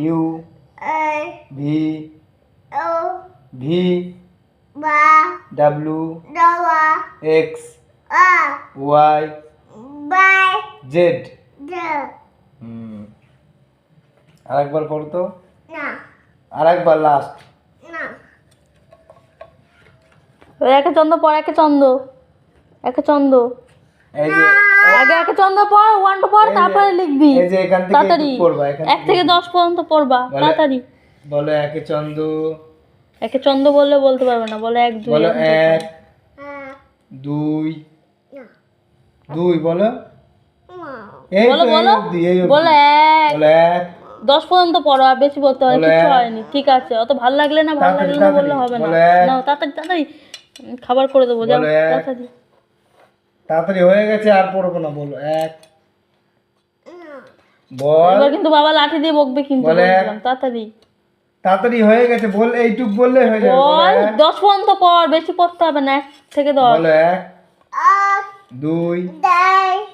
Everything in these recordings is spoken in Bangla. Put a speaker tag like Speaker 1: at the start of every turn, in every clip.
Speaker 1: You V V W X Y Z. আরেকবার পড়ো তো, আরেকবার লাস্ট।
Speaker 2: একে চন্দ্র পর, একে চন্দ্র, একে চন্দ্র।
Speaker 1: এই যে
Speaker 2: আগে একে চন্দ্র পড়, 1 টু পড়, তারপরে লিখবি।
Speaker 1: এই যে এখান থেকে
Speaker 2: তাড়াতাড়ি
Speaker 1: পড়বা,
Speaker 2: 1 থেকে 10 পর্যন্ত পড়বা, তাড়াতাড়ি।
Speaker 1: বলো একে চন্দ্র।
Speaker 2: একে চন্দ্র বললে বলতে পারবে না, বলো 1 2।
Speaker 1: বলো 1 2 2 বলো। এই
Speaker 2: বলো
Speaker 1: তো
Speaker 2: বলো বলো 1।
Speaker 1: বলো 1
Speaker 2: 10 পর্যন্ত পড়ো, আর বেশি বলতে হয় কিছু হয়নি, ঠিক আছে? অত ভালো লাগলে না, ভালো লাগলে না বললে হবে না। নাও তাড়াতাড়ি তাড়াতাড়ি, খাবার করে দেবো, যাও তাড়াতাড়ি।
Speaker 1: তাড়াতাড়ি হয়ে গেছে, আর পড়বো না। বলো 1 বল।
Speaker 2: এবার কিন্তু বাবা লাঠি দিয়ে বকবে কিন্তু, বললাম তাড়াতাড়ি।
Speaker 1: তাড়াতাড়ি হয়ে গেছে, বল এইটুক বললে হয়ে যাবে।
Speaker 2: বল 10 পর্যন্ত পড়, বেশি পড়তে হবে না, 1 থেকে 10।
Speaker 1: বলো 1 2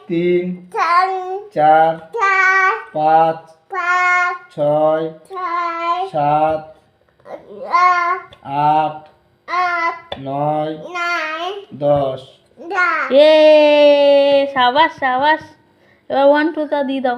Speaker 1: 3 4 5 6 7 8 9 10।
Speaker 2: এ শাবাশ শাবাশ। এবার 1 2 টা দিয়ে দাও।